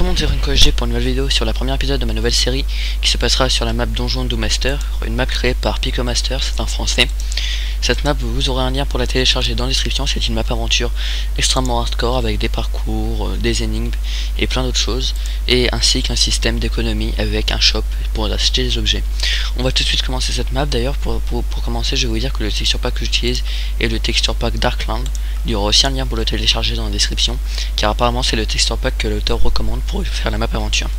tout le monde, c'est FrancoSG pour une nouvelle vidéo sur la première épisode de ma nouvelle série qui se passera sur la map Donjon Doom Master, une map créée par Picomaster, c'est un français. Cette map, vous aurez un lien pour la télécharger dans la description. C'est une map aventure extrêmement hardcore avec des parcours, des énigmes et plein d'autres choses, et ainsi qu'un système d'économie avec un shop pour acheter des objets. On va tout de suite commencer cette map. D'ailleurs, pour commencer, je vais vous dire que le texture pack que j'utilise est le texture pack Darkland. Il y aura aussi un lien pour le télécharger dans la description, car apparemment c'est le texture pack que l'auteur recommande pour faire la map aventure.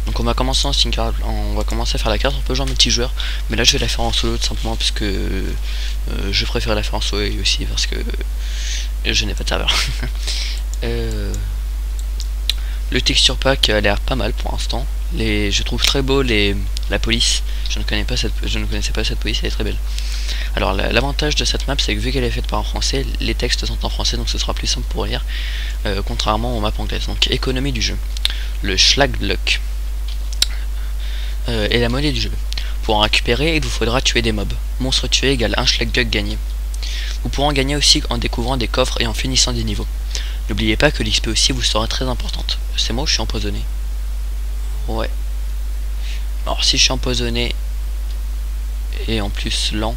Donc on va commencer on va commencer à faire la carte. On peut jouer en multijoueur, mais là je vais la faire en solo tout simplement parce que je préfère la faire en solo, et aussi parce que je n'ai pas de serveur. Le texture pack a l'air pas mal pour l'instant. Je trouve très beau la police. Je ne connaissais pas cette police, elle est très belle. Alors l'avantage de cette map, c'est que vu qu'elle est faite par un français, les textes sont en français, donc ce sera plus simple pour lire, contrairement aux maps anglaises. Donc économie du jeu. Le Schlagluck est la monnaie du jeu. Pour en récupérer, il vous faudra tuer des mobs. Monstre tué égale 1 Schlagluck gagné. Vous pourrez en gagner aussi en découvrant des coffres et en finissant des niveaux. N'oubliez pas que l'XP aussi vous sera très importante. C'est moi ou je suis empoisonné? Ouais. Alors si je suis empoisonné et en plus lent,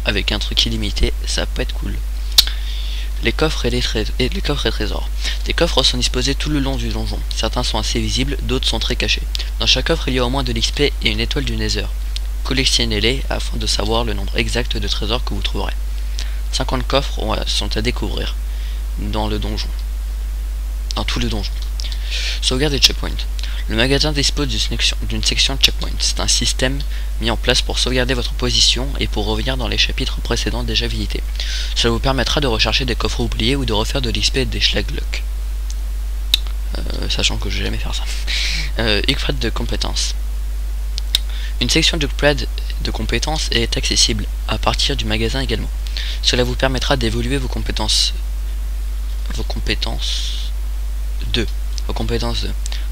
avec un truc illimité, ça peut être cool. Les coffres et les coffres et trésors. Des coffres sont disposés tout le long du donjon. Certains sont assez visibles, d'autres sont très cachés. Dans chaque coffre, il y a au moins de l'XP et une étoile du Nether. Collectionnez-les afin de savoir le nombre exact de trésors que vous trouverez. 50 coffres sont à découvrir dans le donjon. Dans tout le donjon. Sauvegarde des checkpoints. Le magasin dispose d'une section checkpoint. C'est un système mis en place pour sauvegarder votre position et pour revenir dans les chapitres précédents déjà visités. Cela vous permettra de rechercher des coffres oubliés ou de refaire de l'XP et des Schlagluck. Sachant que je vais jamais faire ça. Upgrade de compétences. Une section d'upgrade de compétences est accessible à partir du magasin également. Cela vous permettra d'évoluer vos compétences de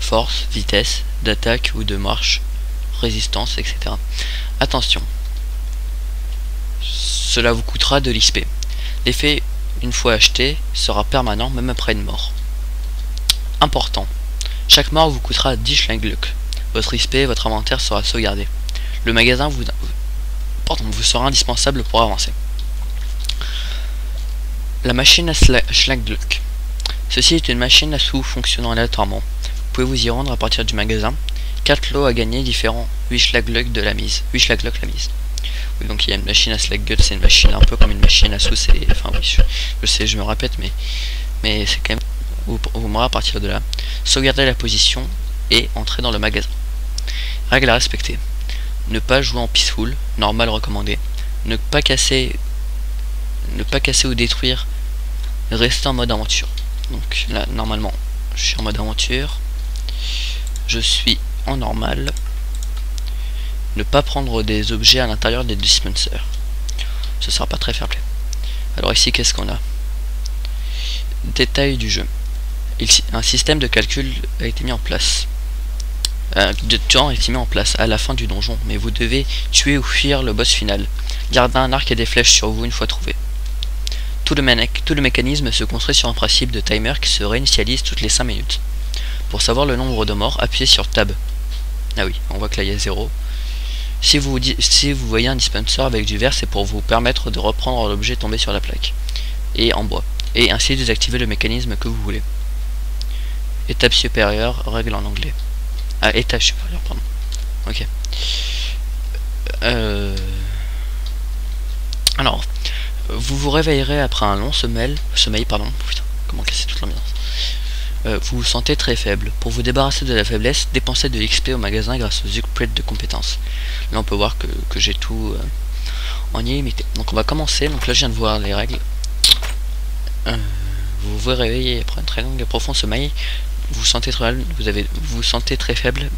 force, vitesse, d'attaque ou de marche, résistance, etc. Attention, cela vous coûtera de l'XP. L'effet, une fois acheté, sera permanent même après une mort. Important, chaque mort vous coûtera 10 Schlagluck. Votre XP et votre inventaire sera sauvegardé. Le magasin vous sera indispensable pour avancer. La machine à Schlagluck. Ceci est une machine à sous fonctionnant aléatoirement. Vous pouvez vous y rendre à partir du magasin. 4 lots à gagner différents, 8 Schlagluck la mise. Oui, donc il y a une machine à Schlagluck, c'est une machine un peu comme une machine à sous, enfin oui, je sais, je me répète, mais c'est quand même, vous mourrez à partir de là. Sauvegardez la position et entrez dans le magasin. Règles à respecter. Ne pas jouer en peaceful, normal recommandé. Ne pas casser ou détruire. Restez en mode aventure. Donc là, normalement, je suis en mode aventure. Je suis en normal. Ne pas prendre des objets à l'intérieur des dispensers. Ce sera pas très fair play. Alors ici, qu'est-ce qu'on a? Détail du jeu. Un système de calcul a été mis en place. De temps a été mis en place à la fin du donjon, mais vous devez tuer ou fuir le boss final. Gardez un arc et des flèches sur vous une fois trouvé. Tout le mécanisme se construit sur un principe de timer qui se réinitialise toutes les 5 minutes. Pour savoir le nombre de morts, appuyez sur Tab. Ah oui, on voit que là il y a 0. Si vous voyez un dispenser avec du vert, c'est pour vous permettre de reprendre l'objet tombé sur la plaque et en bois, et ainsi désactiver le mécanisme que vous voulez. Étape supérieure, règle en anglais. Ah, étage supérieur, pardon. Ok. Alors, vous vous réveillerez après un long sommeil, pardon. Putain, comment casser toute l'ambiance. Vous vous sentez très faible. Pour vous débarrasser de la faiblesse, dépensez de l'XP au magasin grâce aux upgrades de compétences. Là on peut voir que j'ai tout en illimité. Donc on va commencer. Donc là je viens de voir les règles. Vous vous réveillez après un très long et profond sommeil. Vous vous sentez très faible,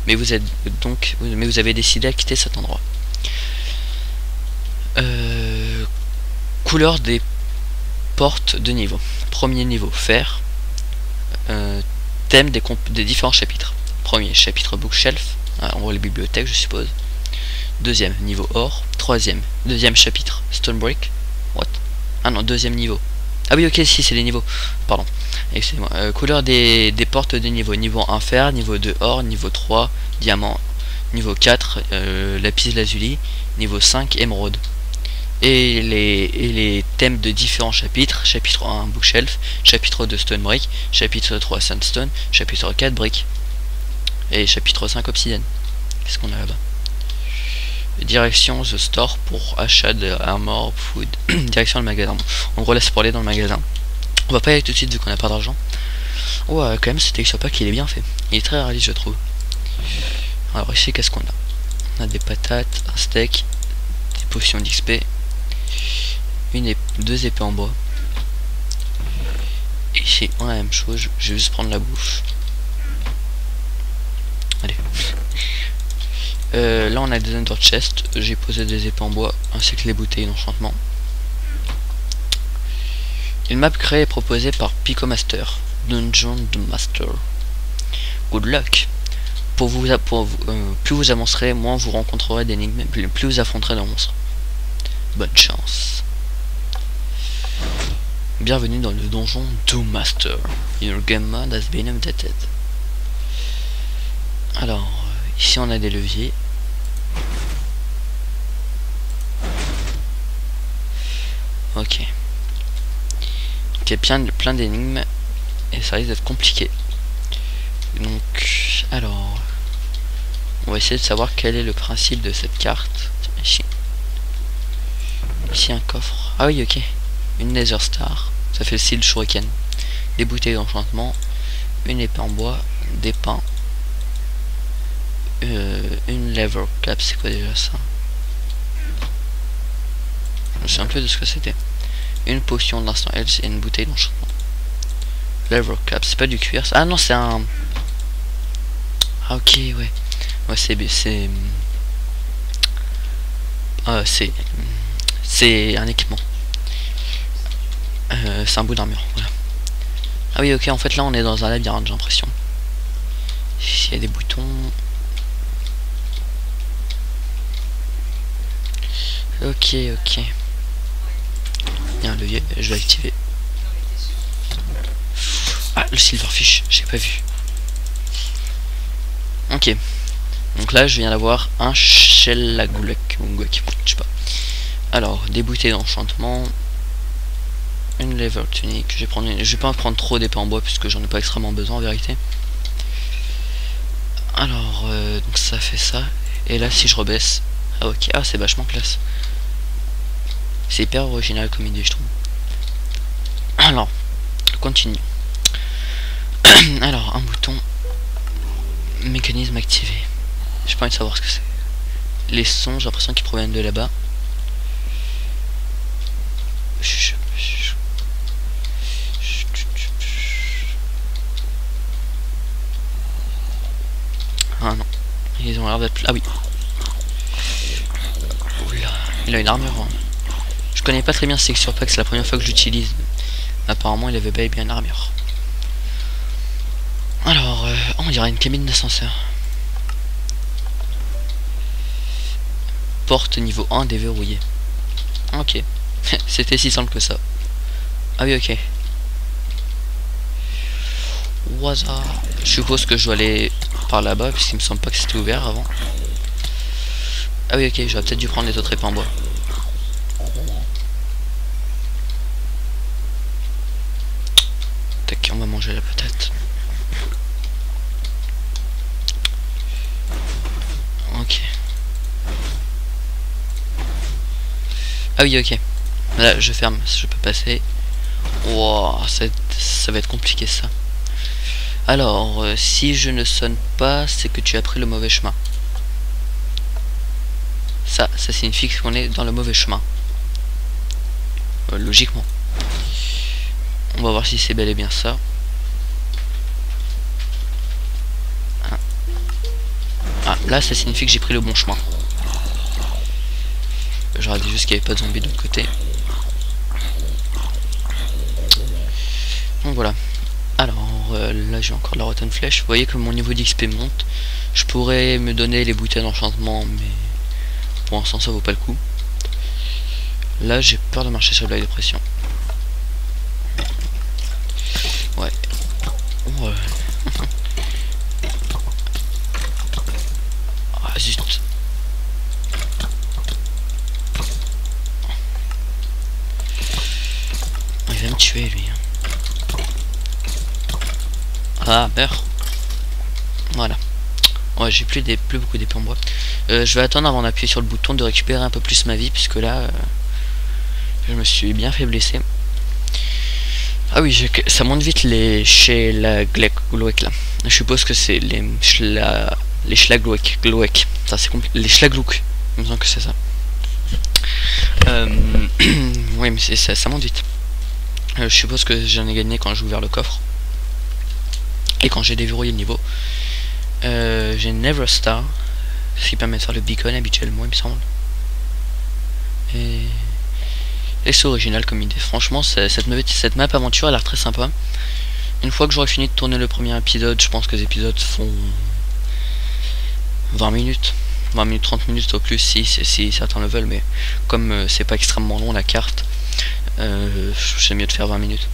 mais vous avez décidé à quitter cet endroit. Couleur des portes de niveau. Premier niveau, fer. Thème des différents chapitres. Premier, chapitre bookshelf, en gros les bibliothèques je suppose. Deuxième, niveau or. Deuxième chapitre, stone brick. What? Ah non, deuxième niveau. Ah oui, ok, si c'est les niveaux. Pardon. excusez-moi, couleur des portes de niveau. Niveau 1 fer, niveau 2 or, niveau 3 diamant, niveau 4 lapis lazuli, niveau 5 émeraude. Et les thèmes de différents chapitres: chapitre 1 bookshelf, chapitre 2 stone brick, chapitre 3 sandstone, chapitre 4 brick et chapitre 5 obsidienne. Qu'est-ce qu'on a là-bas? Direction the store pour achat de armor food. Direction le magasin. En gros là c'est pour aller dans le magasin. On va pas y aller tout de suite vu qu'on a pas d'argent. Ouais, quand même ce texture pack il est bien fait. Il est très réaliste je trouve. Alors ici qu'est-ce qu'on a? On a des patates, un steak, des potions d'XP, deux épées en bois. Ici on a la même chose. Je vais juste prendre la bouffe. Allez. Là on a des under chest. J'ai posé des épées en bois ainsi que les bouteilles d'enchantement. Une map créée et proposée par Pico Master, Dungeon de Master. Good luck. Plus vous avancerez, moins vous rencontrerez d'énigmes, plus vous affronterez de monstres. Bonne chance. Bienvenue dans le donjon Doom Master. Your game mode has been updated. Alors, ici on a des leviers. Ok. Il y a plein d'énigmes et ça risque d'être compliqué. Donc, alors, on va essayer de savoir quel est le principe de cette carte. Ici un coffre. Ah oui, ok. Une Nether Star. Ça fait le style shuriken. Des bouteilles d'enchantement. Une épée en bois. Des pains. Une lever cap. C'est quoi déjà ça? Je me souviens plus de ce que c'était. Une potion d'instant health et une bouteille d'enchantement. Lever cap. C'est pas du cuir. Ah non, c'est un... Ah ok, ouais. Ouais, c'est un équipement. C'est un bout d'armure, voilà. Ah oui, ok, en fait là on est dans un labyrinthe, j'ai l'impression. Ici il y a des boutons. Ok, ok. Il y a un levier, je vais activer. Ah, le silverfish, j'ai pas vu. Ok. Donc là je viens d'avoir un shellagulek, je sais pas. Alors, des bouteilles d'enchantement. Une lever tunique. Je vais pas en prendre trop d'épées en bois puisque j'en ai pas extrêmement besoin en vérité. Alors, donc ça fait ça. Et là si je rebaisse. Ah ok, ah c'est vachement classe. C'est hyper original comme idée je trouve. Alors, continue. Alors, un bouton. Mécanisme activé. J'ai pas envie de savoir ce que c'est. Les sons, j'ai l'impression qu'ils proviennent de là-bas. Ah non, ils ont l'air d'être... Ah oui. Oula, il a une armure. Hein. Je connais pas très bien ce texture pack, c'est la première fois que j'utilise. Apparemment il avait bel et bien une armure. Alors, on dirait une cabine d'ascenseur. Porte niveau 1 déverrouillée. Ok. C'était si simple que ça. Ah oui, ok. Waza. Je suppose que je dois aller par là-bas, puisqu'il me semble pas que c'était ouvert avant. Ah oui, ok, j'aurais peut-être dû prendre les autres épées en bois. Tac, on va manger la patate. Ok. Ah oui, ok. Là, je ferme, je peux passer. Wow, ça va être compliqué ça. Alors, si je ne sonne pas, c'est que tu as pris le mauvais chemin. Ça signifie qu'on est dans le mauvais chemin. Logiquement. On va voir si c'est bel et bien ça. Ah, là, ça signifie que j'ai pris le bon chemin. J'aurais dit juste qu'il n'y avait pas de zombies de l'autre côté. Donc voilà. Alors là j'ai encore la rotten flèche. Vous voyez que mon niveau d'XP monte. Je pourrais me donner les bouteilles d'enchantement, mais pour l'instant ça vaut pas le coup. Là j'ai peur de marcher sur la dépression. Ouais, tuer lui. Ah, meurs. Voilà. Ouais, j'ai plus beaucoup d'épées en bois. Je vais attendre avant d'appuyer sur le bouton de récupérer un peu plus ma vie, puisque là, je me suis bien fait blesser. Ah oui, ça monte vite les Schlagloek là. Je suppose que c'est les Schlagloek. Ça c'est compliqué. Les Schlagloek. Il me semble que c'est ça. Oui, mais ça monte vite. Je suppose que j'en ai gagné quand j'ai ouvert le coffre. Et quand j'ai déverrouillé le niveau. J'ai Never Star. Ce qui permet de faire le beacon habituellement, il me semble. Et c'est original comme idée. Franchement, cette map aventure a l'air très sympa. Une fois que j'aurai fini de tourner le premier épisode, je pense que les épisodes font 20 minutes. 20 minutes, 30 minutes au plus si certains le veulent. Mais comme c'est pas extrêmement long la carte, c'est mieux de faire 20 minutes.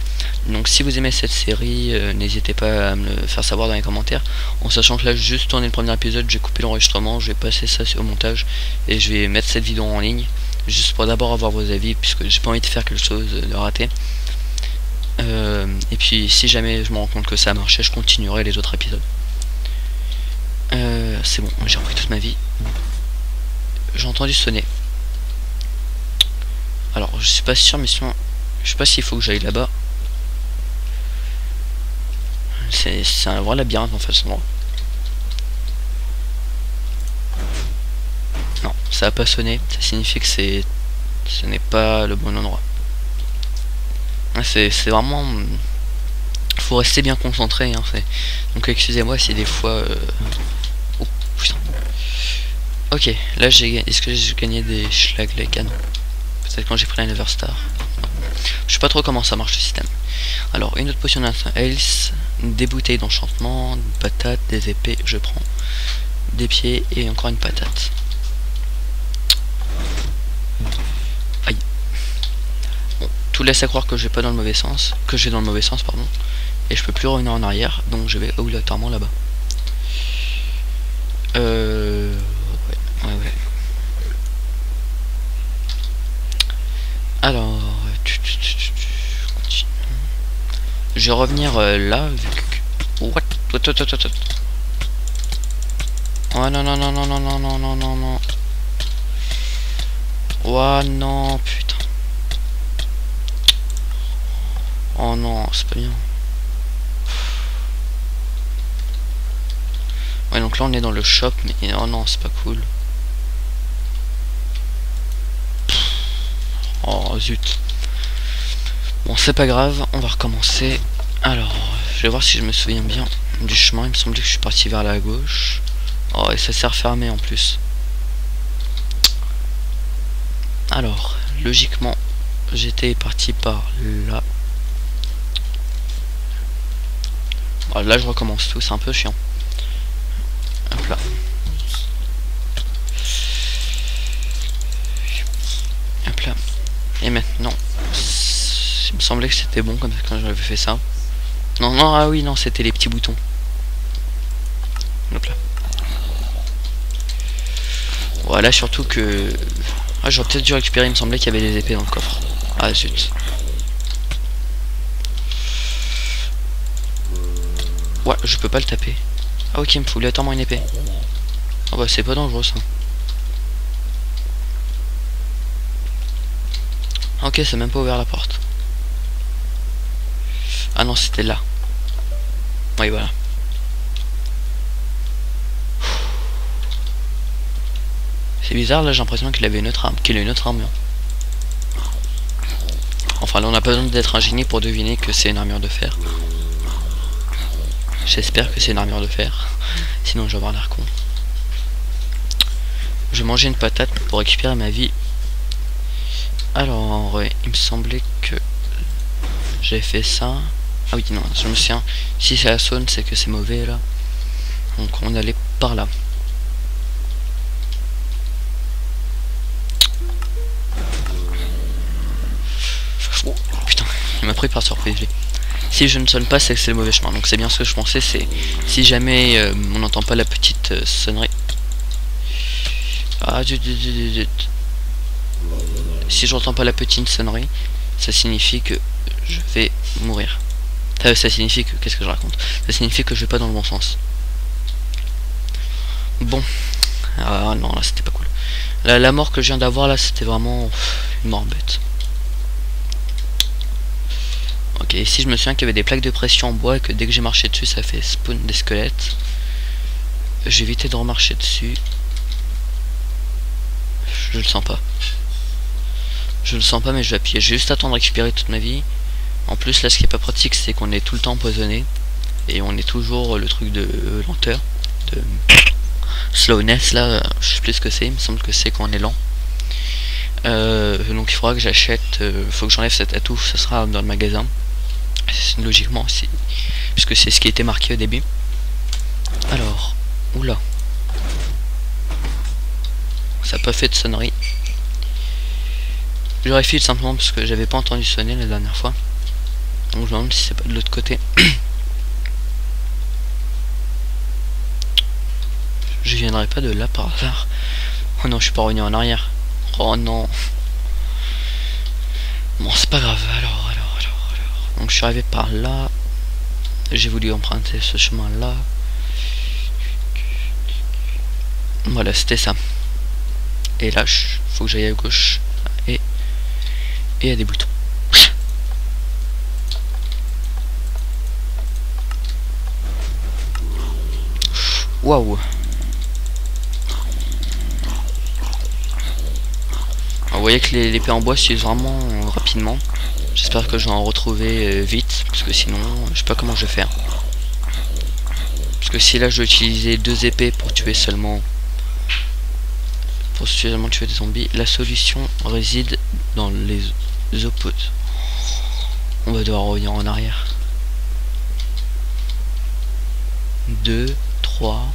Donc si vous aimez cette série, n'hésitez pas à me le faire savoir dans les commentaires. En sachant que là j'ai juste tourné le premier épisode, j'ai coupé l'enregistrement, je vais passer ça au montage et je vais mettre cette vidéo en ligne. Juste pour d'abord avoir vos avis, puisque j'ai pas envie de faire quelque chose de raté. Et puis si jamais je me rends compte que ça a marché, je continuerai les autres épisodes. C'est bon, j'ai repris toute ma vie. J'ai entendu sonner. Alors je suis pas sûr, mais sinon je sais pas s'il faut que j'aille là-bas. C'est un vrai labyrinthe en fait ce endroit. Non, ça a pas sonné, ça signifie que ce n'est pas le bon endroit. C'est vraiment... faut rester bien concentré, hein, donc excusez-moi si des fois... Oh putain. Ok, là est-ce que j'ai gagné des Schlagloek? Ah non. Peut-être quand j'ai pris la Never Star. Non. Je sais pas trop comment ça marche le système. Alors, une autre potion d'instant health, des bouteilles d'enchantement, des patates, des épées, je prends. Des pieds et encore une patate. Aïe. Bon, tout laisse à croire que je vais pas dans le mauvais sens, pardon. Et je peux plus revenir en arrière, donc je vais obligatoirement là-bas. Ouais. Alors, je vais revenir là, vu que... What? Oh non. Oh non, putain. Oh non, c'est pas bien. Ouais, donc là on est dans le shop, mais oh non, c'est pas cool. Oh zut. Bon, c'est pas grave, on va recommencer. Alors, je vais voir si je me souviens bien du chemin. Il me semblait que je suis parti vers la gauche. Oh, et ça s'est refermé en plus. Alors, logiquement, j'étais parti par là. Bon, là, je recommence tout, c'est un peu chiant. Hop là. Hop là. Et maintenant, il me semblait que c'était bon comme ça quand j'avais fait ça. Non, ah oui, non, c'était les petits boutons. Hop là. Voilà, surtout que... Ah, j'aurais peut-être dû récupérer, il me semblait qu'il y avait des épées dans le coffre. Ah, zut. Ouais, je peux pas le taper. Ah ok, il me faut obligatoirement une épée. Ah bah c'est pas dangereux ça. Ok, c'est même pas ouvert la porte. Ah non, c'était là. Oui, voilà. C'est bizarre, là j'ai l'impression qu'il avait une autre arme, qu'il a une autre armure. Enfin là on n'a pas besoin d'être un génie pour deviner que c'est une armure de fer. J'espère que c'est une armure de fer. Sinon je vais avoir l'air con. Je vais manger une patate pour récupérer ma vie. Alors il me semblait que j'avais fait ça. Ah oui non, je me souviens. Si ça sonne c'est que c'est mauvais là. Donc on allait par là. Oh, putain, il m'a pris par surprise. Si je ne sonne pas, c'est que c'est le mauvais chemin. Donc c'est bien ce que je pensais. C'est si jamais on n'entend pas la petite sonnerie. Ah, si j'entends pas la petite sonnerie, ça signifie que je vais mourir. Ça signifie que... Qu'est-ce que je raconte? Ça signifie que je vais pas dans le bon sens. Bon. Ah non, là c'était pas cool. La mort que je viens d'avoir là, c'était vraiment une mort bête. Ok, ici je me souviens qu'il y avait des plaques de pression en bois et que dès que j'ai marché dessus, ça fait spawn des squelettes. J'ai évité de remarcher dessus. Je le sens pas. Je le sens pas, mais je vais appuyer. J'ai juste à attendre de récupérer toute ma vie. En plus, là, ce qui est pas pratique, c'est qu'on est tout le temps empoisonné. Et on est toujours le truc de lenteur. De slowness, là. Je sais plus ce que c'est. Il me semble que c'est quand on est lent. Donc il faudra que j'achète. Faut que j'enlève cet atout. Ça sera dans le magasin. Logiquement, si, puisque c'est ce qui était marqué au début. Alors, oula. Ça n'a pas fait de sonnerie. Je vérifie simplement parce que j'avais pas entendu sonner la dernière fois. Donc je me demande si c'est pas de l'autre côté. Je viendrai pas de là par hasard. Oh non, je suis pas revenu en arrière. Oh non. Bon, c'est pas grave. Alors. Donc je suis arrivé par là. J'ai voulu emprunter ce chemin là. Voilà, c'était ça. Et là, faut que j'aille à gauche. Et il y a des boutons. Waouh. Vous voyez que l'épée en bois s'use vraiment rapidement. J'espère que je vais en retrouver vite, parce que sinon, je sais pas comment je vais faire. Parce que si là je vais utiliser 2 épées pour tuer seulement... Pour suffisamment tuer des zombies, la solution réside dans les opposés. On va devoir revenir en arrière. 2, 3...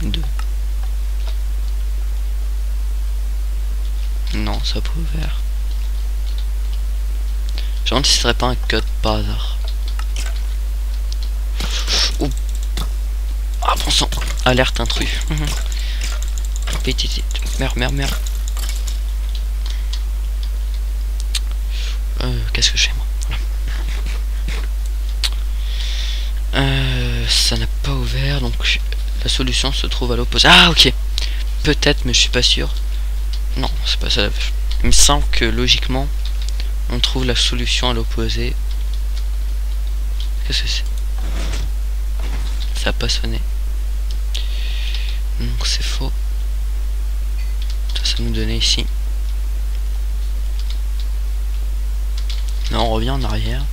2. Non, ça peut ouvert. Je me demande si ce serait pas un code par hasard. Ouh. Ah bon sang. Alerte intrus. Merde. Qu'est-ce que je fais moi? Ça n'a pas ouvert, donc la solution se trouve à l'opposé. Ah ok. Peut-être, mais je suis pas sûr. Non, c'est pas ça. Il me semble que logiquement, on trouve la solution à l'opposé. Qu'est-ce que c'est? Ça a pas sonné. Donc c'est faux. Ça nous donnait ici. Non, on revient en arrière.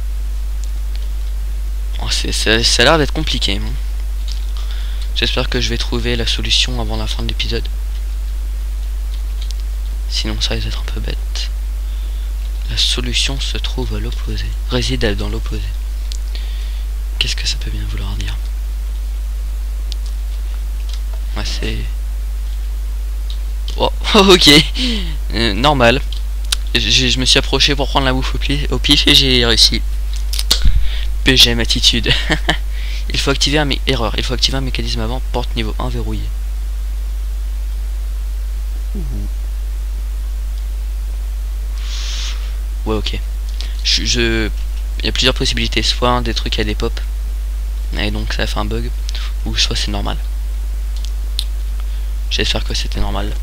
Oh, ça a l'air d'être compliqué. Hein. J'espère que je vais trouver la solution avant la fin de l'épisode. Sinon ça risque d'être un peu bête. La solution se trouve à l'opposé. Réside dans l'opposé. Qu'est-ce que ça peut bien vouloir dire? Ouais, c'est... Oh, ok. Normal. Je me suis approché pour prendre la bouffe au pif et j'ai réussi. PGM attitude. Il faut activer un erreur. Il faut activer un mécanisme avant. Porte niveau 1 verrouillée. Ouais, ok. Il y a plusieurs possibilités. Soit des trucs à des pop. Et donc ça fait un bug. Ou soit c'est normal. J'espère que c'était normal.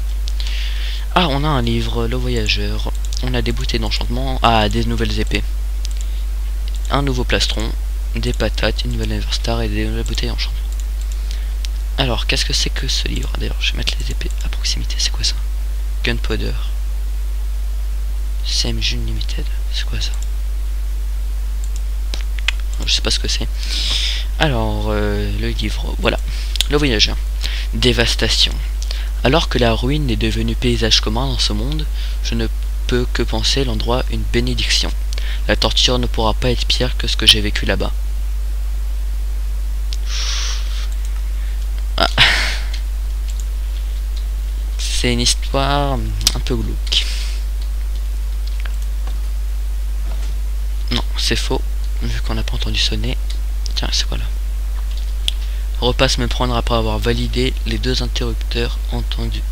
Ah, on a un livre, Le Voyageur. On a des bouteilles d'enchantement. Ah, des nouvelles épées. Un nouveau plastron. Des patates, une nouvelle Everstar et des nouvelles bouteilles d'enchantement. Alors, qu'est-ce que c'est que ce livre? D'ailleurs, je vais mettre les épées à proximité. C'est quoi ça? Gunpowder. Same June Limited. C'est quoi ça? Je sais pas ce que c'est. Alors, le livre. Voilà. Le Voyageur. Dévastation. Alors que la ruine est devenue paysage commun dans ce monde, je ne peux que penser l'endroit une bénédiction. La torture ne pourra pas être pire que ce que j'ai vécu là-bas. Ah. C'est une histoire un peu glauque. Non, c'est faux, vu qu'on n'a pas entendu sonner. Tiens, c'est quoi là? Repasse me prendre après avoir validé les 2 interrupteurs entendus.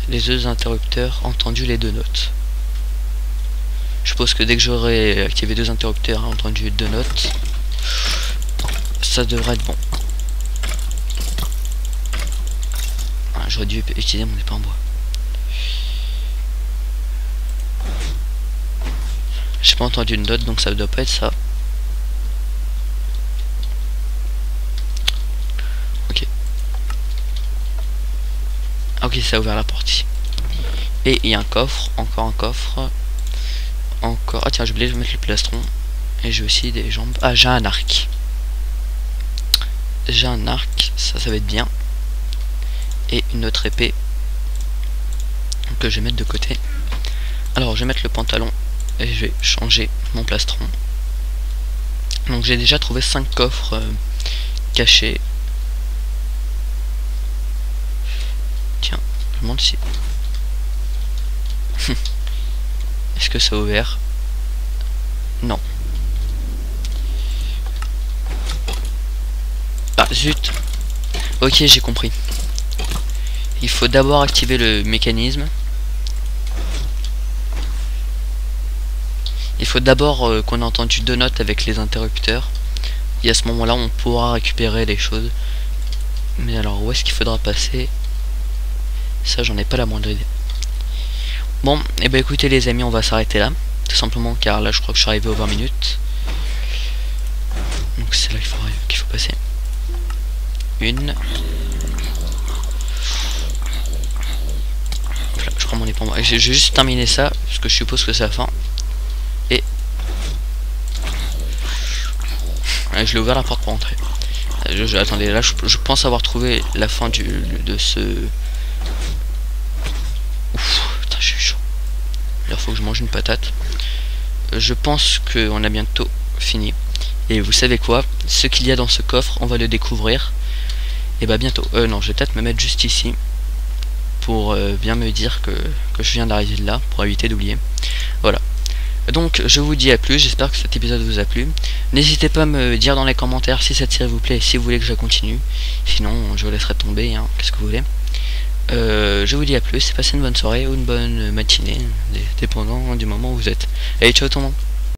les deux interrupteurs entendu les deux notes. Je suppose que dès que j'aurai activé deux interrupteurs et entendu deux notes, ça devrait être bon. Ah, j'aurais dû utiliser mon épée en bois. J'ai pas entendu une note, donc ça doit pas être ça. Ok. Ah ok, ça a ouvert la porte ici. Et il y a un coffre, encore un coffre. Encore. Ah tiens, j'ai oublié de mettre le plastron. Et j'ai aussi des jambes. Ah, j'ai un arc. J'ai un arc, ça va être bien. Et une autre épée que je vais mettre de côté. Alors je vais mettre le pantalon et je vais changer mon plastron. Donc j'ai déjà trouvé 5 coffres cachés. Tiens, je me demande si... Est-ce que ça a ouvert? Non. Ah zut. Ok, j'ai compris. Il faut d'abord activer le mécanisme. Il faut d'abord qu'on ait entendu deux notes avec les interrupteurs. Et à ce moment-là, on pourra récupérer les choses. Mais alors, où est-ce qu'il faudra passer? Ça, j'en ai pas la moindre idée. Bon, et ben écoutez les amis, on va s'arrêter là. Tout simplement car là, je crois que je suis arrivé aux 20 minutes. Donc c'est là qu'il faut passer. Une. Voilà, je prends mon épée en bois. Je vais juste terminer ça, parce que je suppose que c'est la fin. Et je l'ai ouvert la porte pour entrer. Attendez, là je pense avoir trouvé la fin de ce... Ouf, putain, j'ai eu chaud. Il faut que je mange une patate. Je pense qu'on a bientôt fini. Et vous savez quoi? Ce qu'il y a dans ce coffre, on va le découvrir. Et bah bientôt. Non, je vais peut-être me mettre juste ici. Pour bien me dire que je viens d'arriver de là. Pour éviter d'oublier. Voilà. Donc je vous dis à plus, j'espère que cet épisode vous a plu. N'hésitez pas à me dire dans les commentaires si cette série vous plaît et si vous voulez que je la continue. Sinon je vous laisserai tomber, hein, qu'est-ce que vous voulez. Je vous dis à plus, passez une bonne soirée ou une bonne matinée, dépendant du moment où vous êtes. Allez, ciao tout le monde.